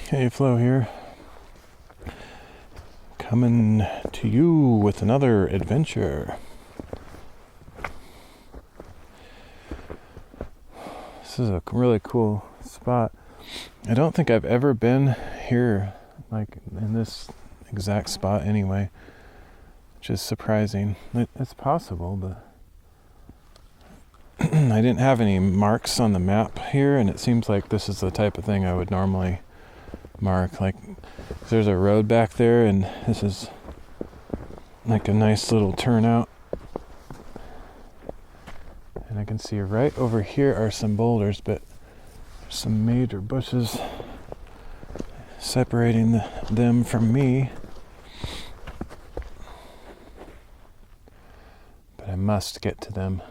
Hey, Flo here. Coming to you with another adventure. This is a really cool spot. I don't think I've ever been here, like in this exact spot anyway, which is surprising. It's possible, but I didn't have any marks on the map here, and it seems like this is the type of thing I would normally mark. Like, there's a road back there, and this is like a nice little turnout. And I can see right over here are some boulders, but there's some major bushes separating them from me. But I must get to them.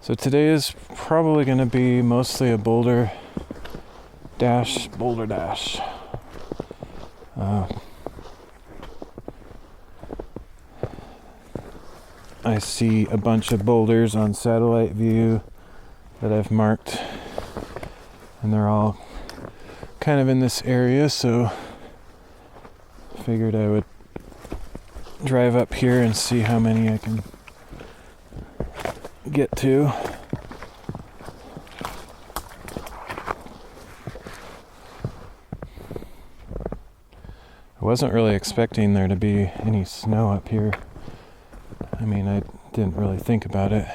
So today is probably going to be mostly a boulder dash. I see a bunch of boulders on satellite view that I've marked, and they're all kind of in this area, so I figured I would drive up here and see how many I can get to. I wasn't really expecting there to be any snow up here. I mean, I didn't really think about it.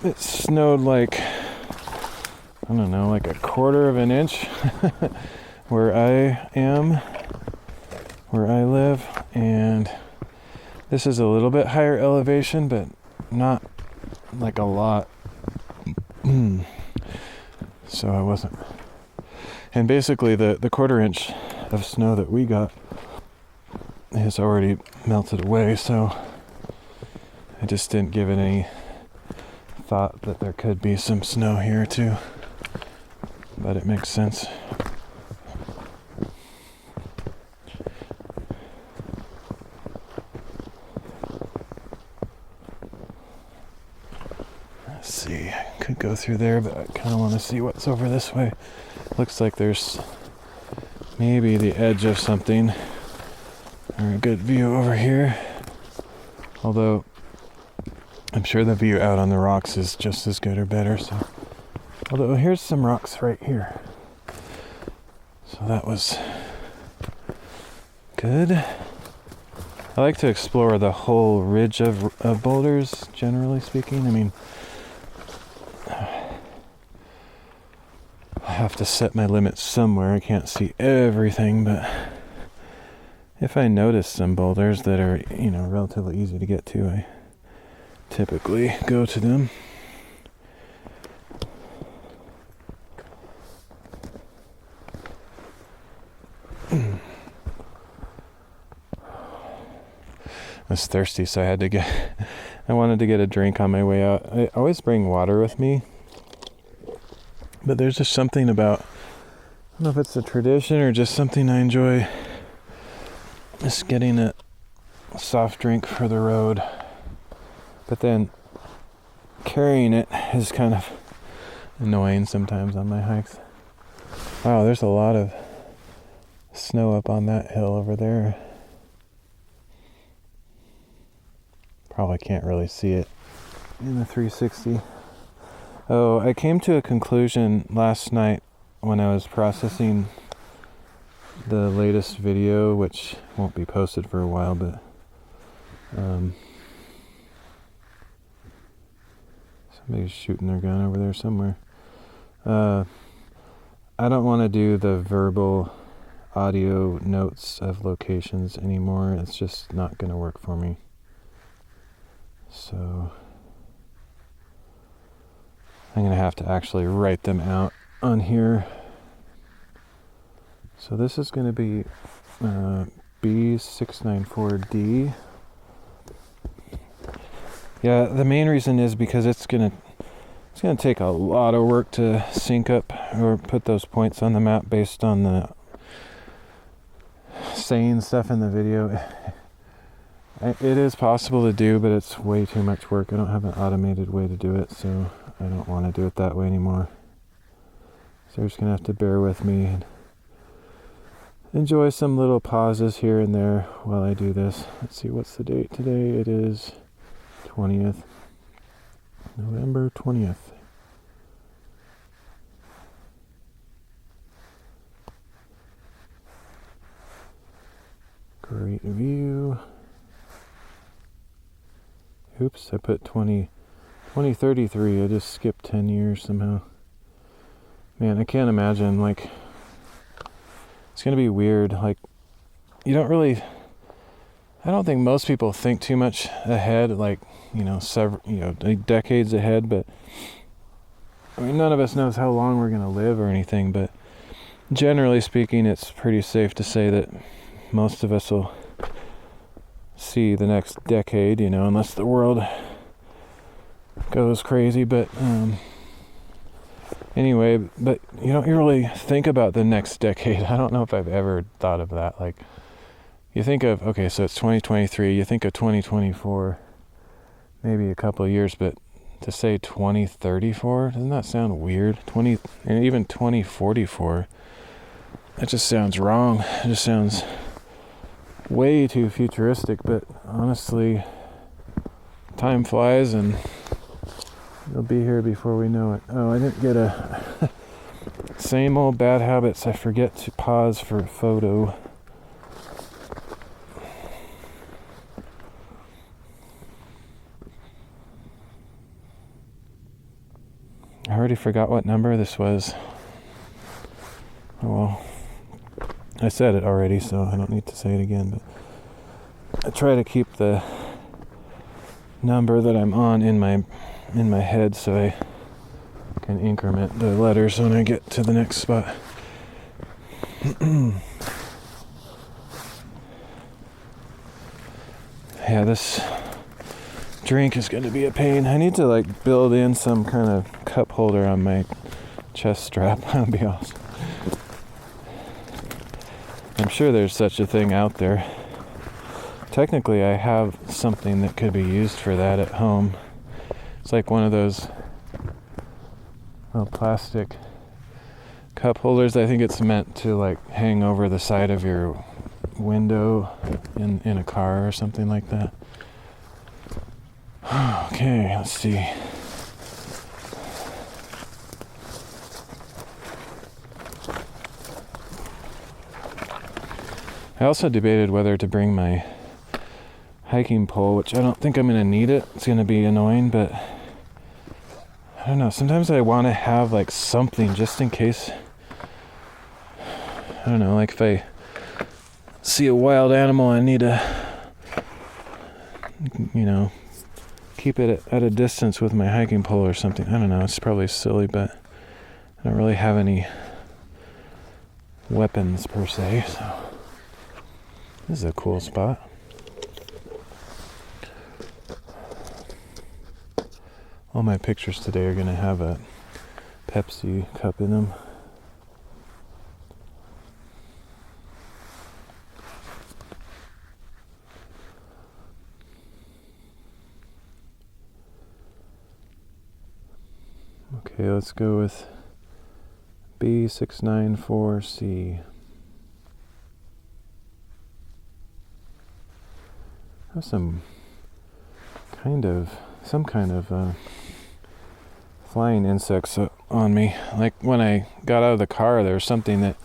It snowed like, I don't know, like a quarter of an inch where I am, where I live, and this is a little bit higher elevation, but not like a lot. So I wasn't. And basically the quarter inch of snow that we got has already melted away, so I just didn't give it any thought that there could be some snow here too. But it makes sense. Let's see, I could go through there, but I kind of want to see what's over this way. Looks like there's maybe the edge of something, or a good view over here. Although I'm sure the view out on the rocks is just as good or better. So, although here's some rocks right here. So that was good. I like to explore the whole ridge of boulders, generally speaking. I mean, I have to set my limits somewhere. I can't see everything, but if I notice some boulders that are, relatively easy to get to, I typically go to them. I was thirsty, so I wanted to get a drink on my way out. I always bring water with me, but there's just something about, I don't know if it's a tradition or just something I enjoy, just getting a soft drink for the road. But then carrying it is kind of annoying sometimes on my hikes. Wow, there's a lot of snow up on that hill over there. Probably can't really see it in the 360. Oh, I came to a conclusion last night when I was processing the latest video, which won't be posted for a while, but somebody's shooting their gun over there somewhere. I don't want to do the verbal audio notes of locations anymore. It's just not going to work for me. So I'm going to have to actually write them out on here. So this is going to be B694D. Yeah, the main reason is because it's going to take a lot of work to sync up or put those points on the map based on the saying stuff in the video. It is possible to do, but it's way too much work. I don't have an automated way to do it, so I don't want to do it that way anymore. So you're just going to have to bear with me. enjoy some little pauses here and there while I do this. Let's see, what's the date today? It is 20th. November 20th. Great view. Oops, I put 2033. I just skipped 10 years somehow. Man, I can't imagine, like, it's gonna be weird. Like, you don't really, I don't think most people think too much ahead, like, decades ahead, but I mean, none of us knows how long we're gonna live or anything, but generally speaking, it's pretty safe to say that most of us will see the next decade, unless the world goes crazy, but anyway, but you don't really think about the next decade. I don't know if I've ever thought of that. Like, you think of, okay, so it's 2023, you think of 2024, maybe a couple of years, but to say 2034, doesn't that sound weird? And even 2044, that just sounds wrong. It just sounds way too futuristic, but honestly, time flies and it'll be here before we know it. Oh, I didn't get a same old bad habits. I forget to pause for a photo. I already forgot what number this was. Oh well, I said it already, so I don't need to say it again, but I try to keep the number that I'm on in my head so I can increment the letters when I get to the next spot. Yeah, this drink is going to be a pain. I need to build in some kind of cup holder on my chest strap. That would be awesome. I'm sure there's such a thing out there. Technically, I have something that could be used for that at home. It's like one of those little plastic cup holders. I think it's meant to hang over the side of your window in a car or something like that. Okay, let's see. I also debated whether to bring my hiking pole, which I don't think I'm going to need it. It's going to be annoying, but I don't know. Sometimes I want to have something just in case. I don't know, if I see a wild animal, I need to, keep it at a distance with my hiking pole or something. I don't know. It's probably silly, but I don't really have any weapons per se, so this is a cool spot. All my pictures today are going to have a Pepsi cup in them. Okay, let's go with B694C. I have some kind of flying insects on me. Like when I got out of the car, there was something that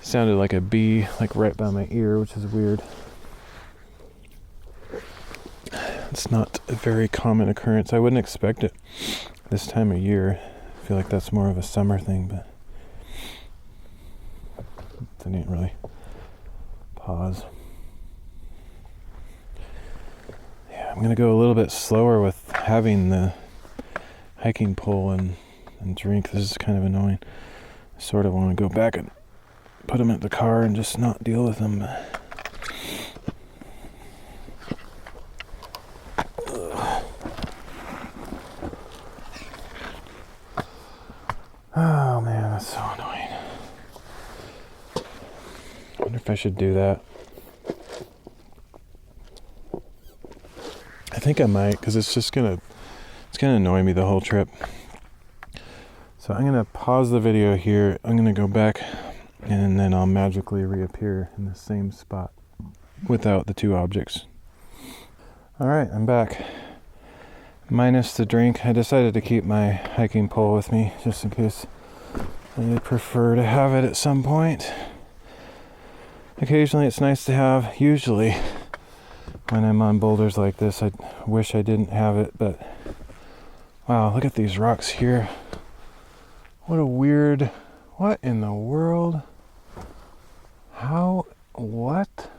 sounded like a bee, right by my ear, which is weird. It's not a very common occurrence. I wouldn't expect it this time of year. I feel like that's more of a summer thing, but I didn't really pause. Yeah, I'm going to go a little bit slower with having the hiking pole and drink. This is kind of annoying. I sort of want to go back and put them in the car and just not deal with them. Oh man, that's so annoying. I wonder if I should do that. I think I might, because it's gonna annoy me the whole trip. So I'm gonna pause the video here. I'm gonna go back and then I'll magically reappear in the same spot without the two objects. Alright, I'm back. Minus the drink. I decided to keep my hiking pole with me just in case I prefer to have it at some point. Occasionally it's nice to have. Usually when I'm on boulders like this, I wish I didn't have it, but wow, look at these rocks here. What in the world? What?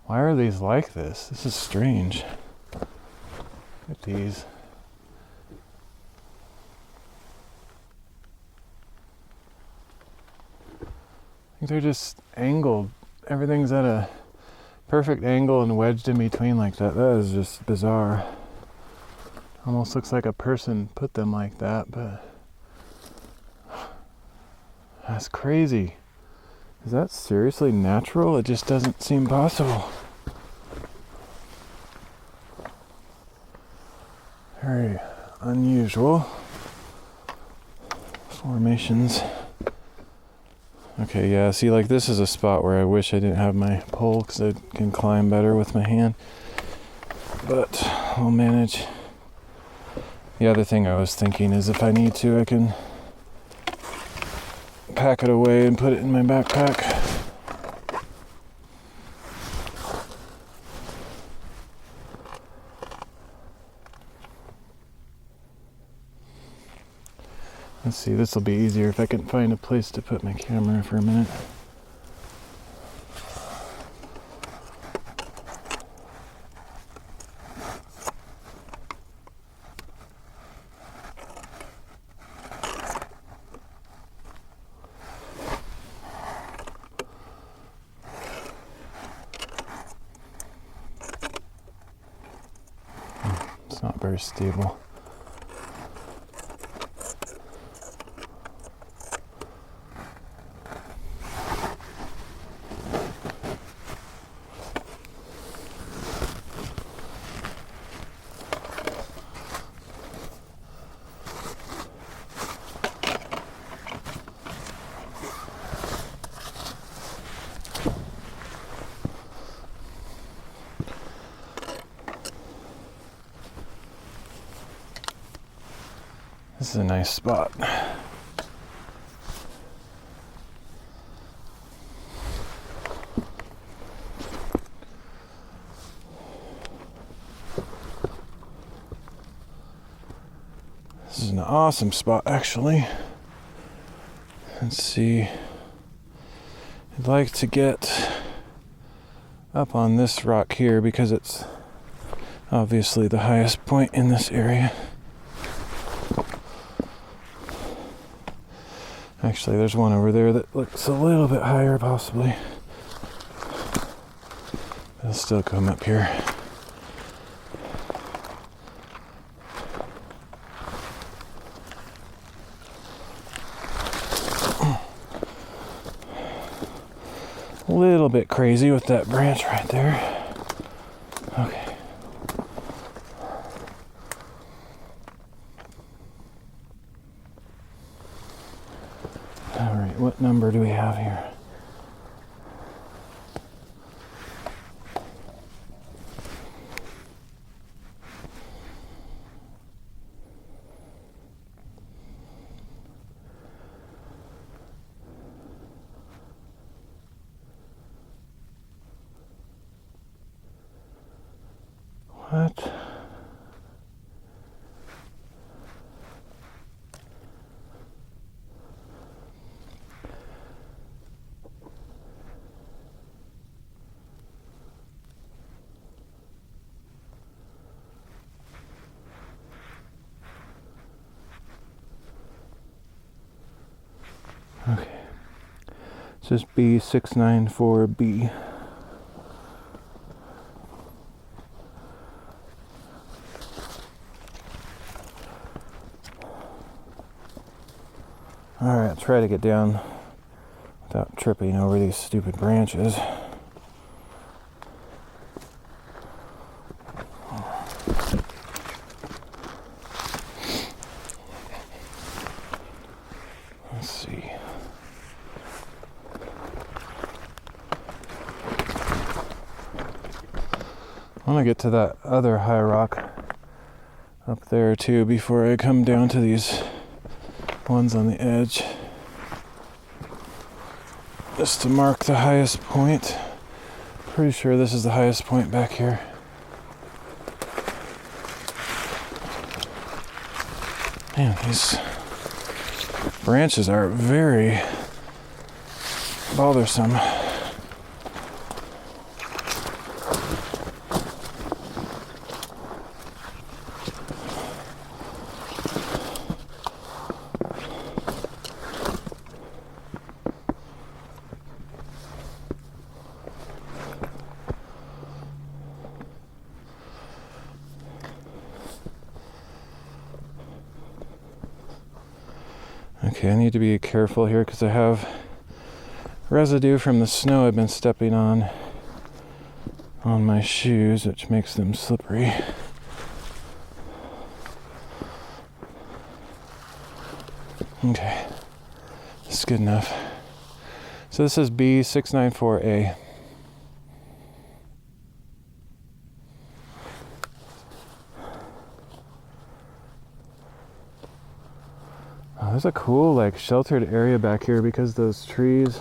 Why are these like this? This is strange. Look at these. I think they're just angled. Everything's at a perfect angle and wedged in between like that. That is just bizarre. Almost looks like a person put them like that, but that's crazy. Is that seriously natural? It just doesn't seem possible. Very unusual formations. Okay, yeah, see, like this is a spot where I wish I didn't have my pole because I can climb better with my hand. But I'll manage. The other thing I was thinking is if I need to, I can pack it away and put it in my backpack. Let's see, this will be easier if I can find a place to put my camera for a minute. It's not very stable. This is a nice spot. This is an awesome spot, actually. Let's see. I'd like to get up on this rock here because it's obviously the highest point in this area. Actually, there's one over there that looks a little bit higher, possibly. I'll still come up here. A little bit crazy with that branch right there. Okay. Alright, what number do we have here? What? Okay. It says B694B. Alright, try to get down without tripping over these stupid branches. Let's see. want to get to that other high rock up there too before I come down to these ones on the edge. Just to mark the highest point. Pretty sure this is the highest point back here. Man, these branches are very bothersome. Okay, I need to be careful here because I have residue from the snow I've been stepping on my shoes, which makes them slippery. Okay, this is good enough. So this is B694A. There's a cool like sheltered area back here because those trees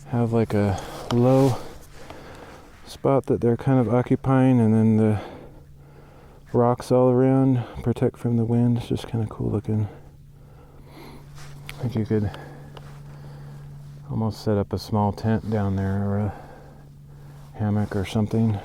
have like a low spot that they're kind of occupying, and then the rocks all around protect from the wind. It's just kind of cool looking. I think you could almost set up a small tent down there or a hammock or something.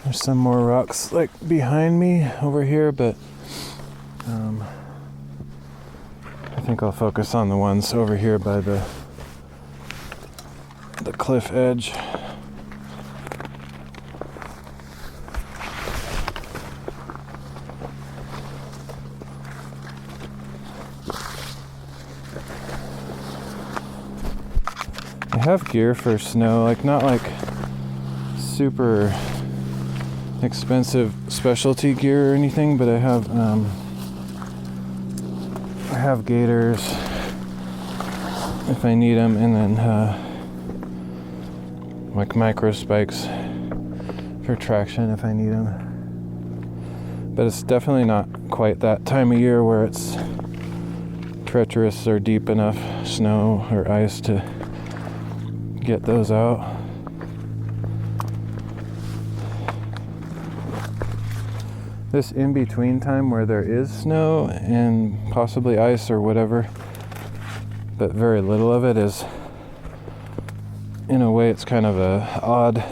There's some more rocks like behind me over here, but I think I'll focus on the ones over here by the cliff edge. I have gear for snow, like not like super expensive specialty gear or anything, but I have gaiters if I need them, and then like micro spikes for traction if I need them. But it's definitely not quite that time of year where it's treacherous or deep enough snow or ice to get those out. This in-between time where there is snow and possibly ice or whatever, but very little of it, is, in a way, it's kind of a odd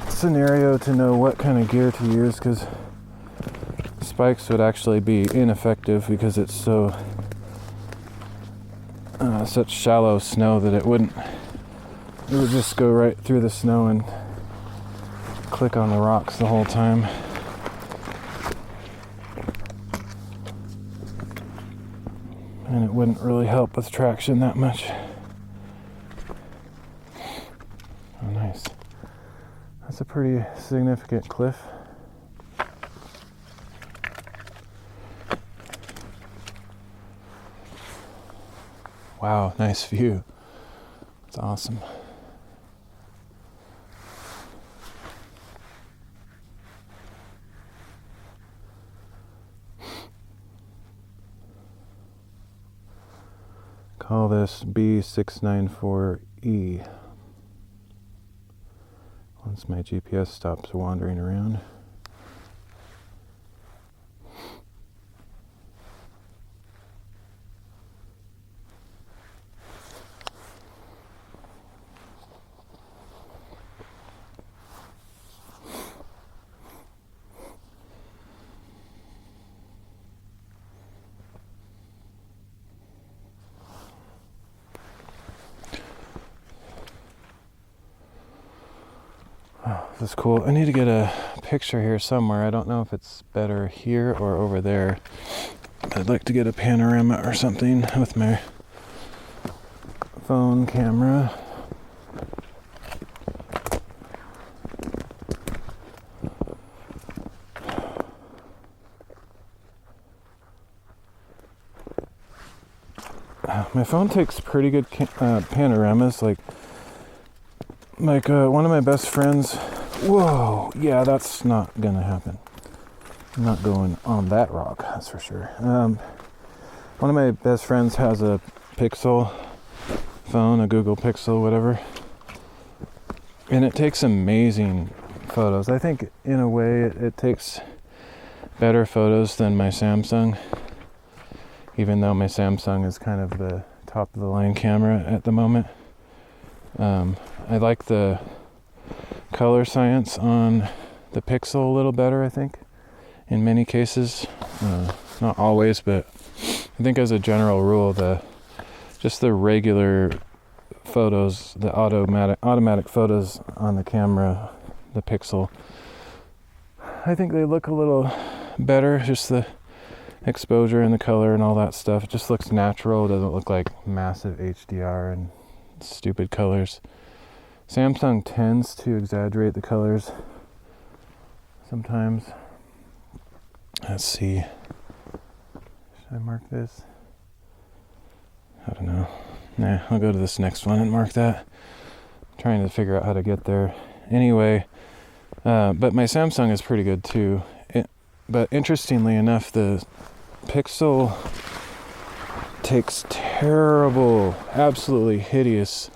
scenario to know what kind of gear to use, because spikes would actually be ineffective because it's so such shallow snow that it would just go right through the snow and click on the rocks the whole time. And it wouldn't really help with traction that much. Oh, nice. That's a pretty significant cliff. Wow, nice view. It's awesome. Call this B694E once my GPS stops wandering around. This is cool. I need to get a picture here somewhere. I don't know if it's better here or over there. I'd like to get a panorama or something with my phone camera. My phone takes pretty good panoramas. Like one of my best friends. Whoa, yeah, that's not gonna happen. I'm not going on that rock, that's for sure. One of my best friends has a Pixel phone, a Google Pixel, whatever, and it takes amazing photos. I think in a way it takes better photos than my Samsung, even though my Samsung is kind of the top of the line camera at the moment. I like the color science on the Pixel a little better, I think, in many cases. Not always, but I think as a general rule, just the regular photos, the automatic photos on the camera, the Pixel, I think they look a little better. Just the exposure and the color and all that stuff. It just looks natural. It doesn't look like massive HDR and stupid colors. Samsung tends to exaggerate the colors sometimes. Let's see. Should I mark this? I don't know. Nah, I'll go to this next one and mark that. I'm trying to figure out how to get there. Anyway, but my Samsung is pretty good too. But interestingly enough, the Pixel takes terrible, absolutely hideous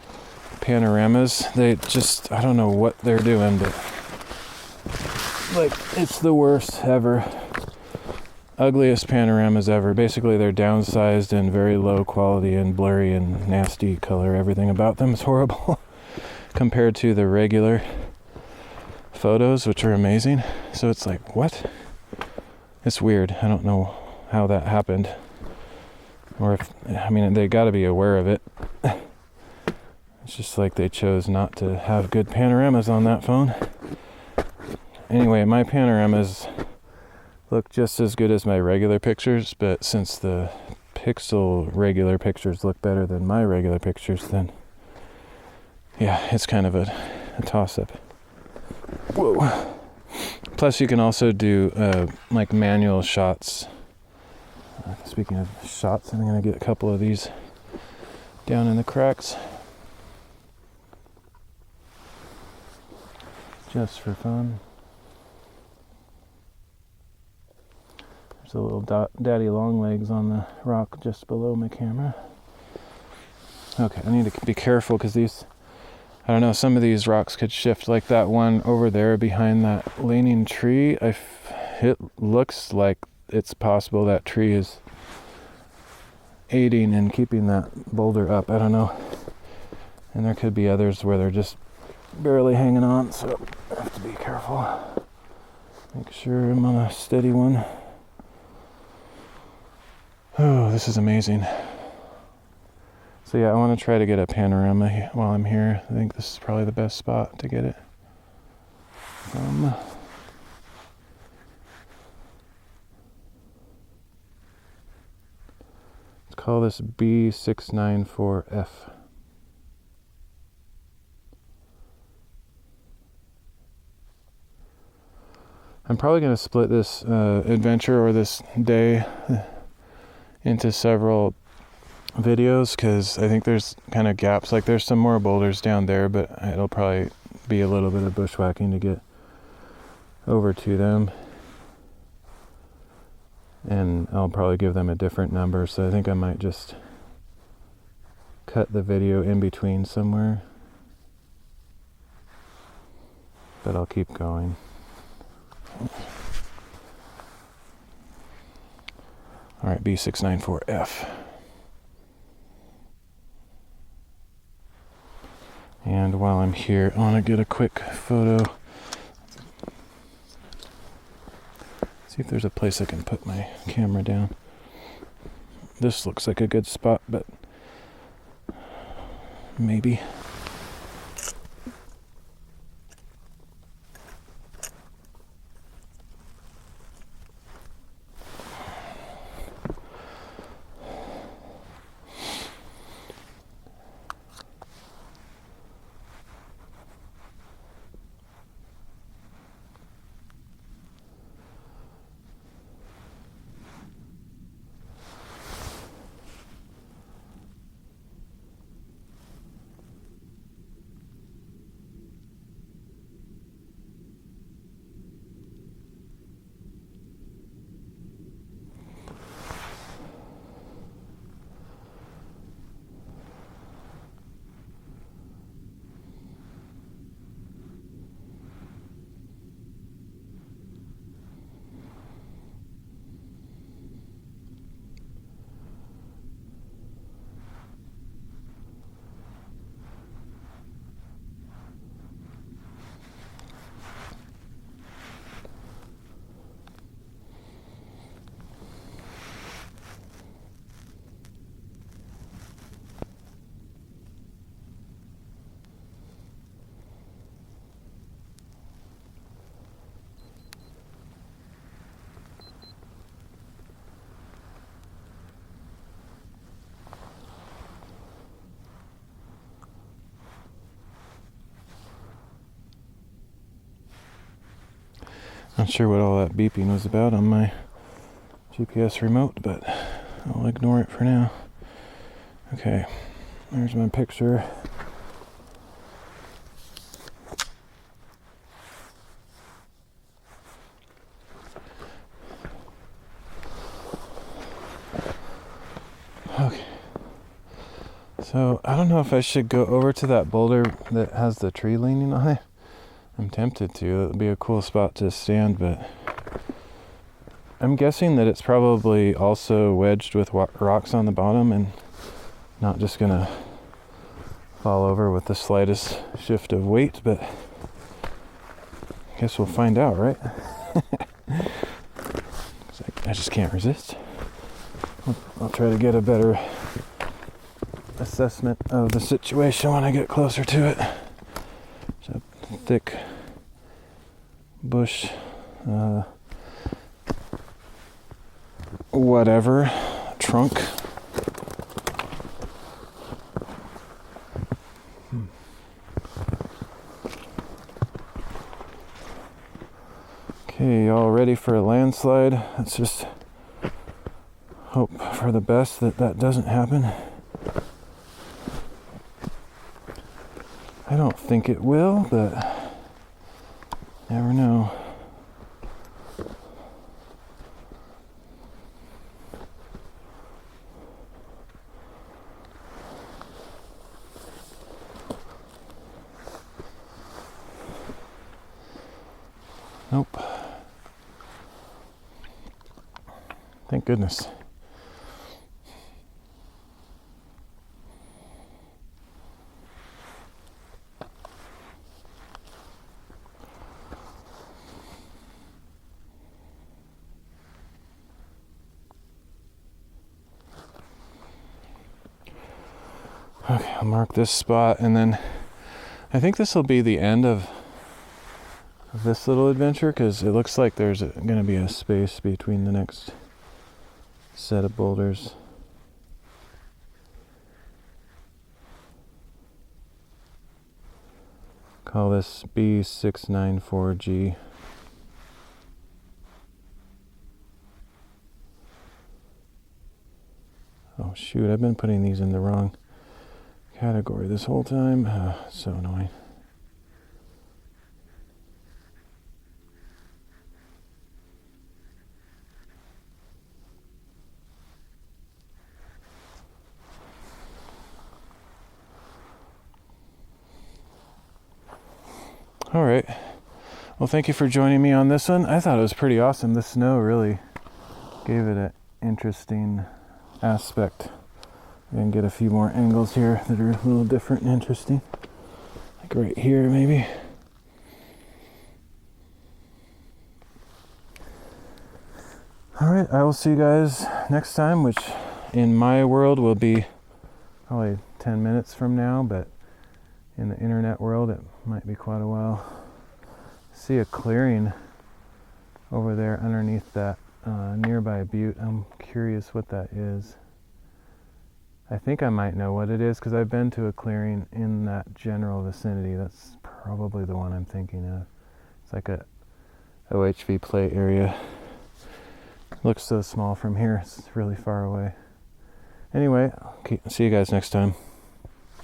panoramas. They just, I don't know what they're doing, but like, it's the worst ever. Ugliest panoramas ever. Basically, they're downsized and very low quality and blurry and nasty color. Everything about them is horrible compared to the regular photos, which are amazing. So it's like, what? It's weird. I don't know how that happened. Or if, I mean, they got to be aware of it. It's just like they chose not to have good panoramas on that phone. Anyway, my panoramas look just as good as my regular pictures, but since the Pixel regular pictures look better than my regular pictures, then yeah, it's kind of a toss-up. Whoa. Plus, you can also do like manual shots. Speaking of shots, I'm going to get a couple of these down in the cracks. Just for fun. There's a little daddy long legs on the rock just below my camera. Okay, I need to be careful because these, I don't know, some of these rocks could shift, like that one over there behind that leaning tree. It looks like it's possible that tree is aiding in keeping that boulder up. I don't know. And there could be others where they're just barely hanging on, so I have to be careful. Make sure I'm on a steady one. Oh, this is amazing. So yeah, I want to try to get a panorama while I'm here. I think this is probably the best spot to get it. Let's call this B694F. I'm probably going to split this adventure or this day into several videos because I think there's kind of gaps. Like there's some more boulders down there, but it'll probably be a little bit of bushwhacking to get over to them. And I'll probably give them a different number, so I think I might just cut the video in between somewhere. But I'll keep going. Alright, B694F. And while I'm here, I want to get a quick photo. See if there's a place I can put my camera down. This looks like a good spot, but maybe. Not sure what all that beeping was about on my GPS remote, but I'll ignore it for now. Okay, there's my picture. Okay. So, I don't know if I should go over to that boulder that has the tree leaning on it. I'm tempted to. It would be a cool spot to stand, but I'm guessing that it's probably also wedged with rocks on the bottom and not just gonna fall over with the slightest shift of weight, but I guess we'll find out, right? I just can't resist. I'll try to get a better assessment of the situation when I get closer to it. It's a thick bush, whatever, trunk. Okay, y'all ready for a landslide? Let's just hope for the best that doesn't happen. I don't think it will, but never know. Nope. Thank goodness. Okay, I'll mark this spot, and then I think this will be the end of this little adventure, because it looks like there's going to be a space between the next set of boulders. Call this B694G. Oh shoot, I've been putting these in the wrong category this whole time. So annoying. All right. Well, thank you for joining me on this one. I thought it was pretty awesome. The snow really gave it an interesting aspect. I can get a few more angles here that are a little different and interesting. Like right here, maybe. All right, I will see you guys next time, which in my world will be probably 10 minutes from now, but in the internet world, it might be quite a while. See a clearing over there underneath that nearby butte. I'm curious what that is. I think I might know what it is because I've been to a clearing in that general vicinity. That's probably the one I'm thinking of. It's like a OHV play area. Looks so small from here. It's really far away. Anyway, see you guys next time.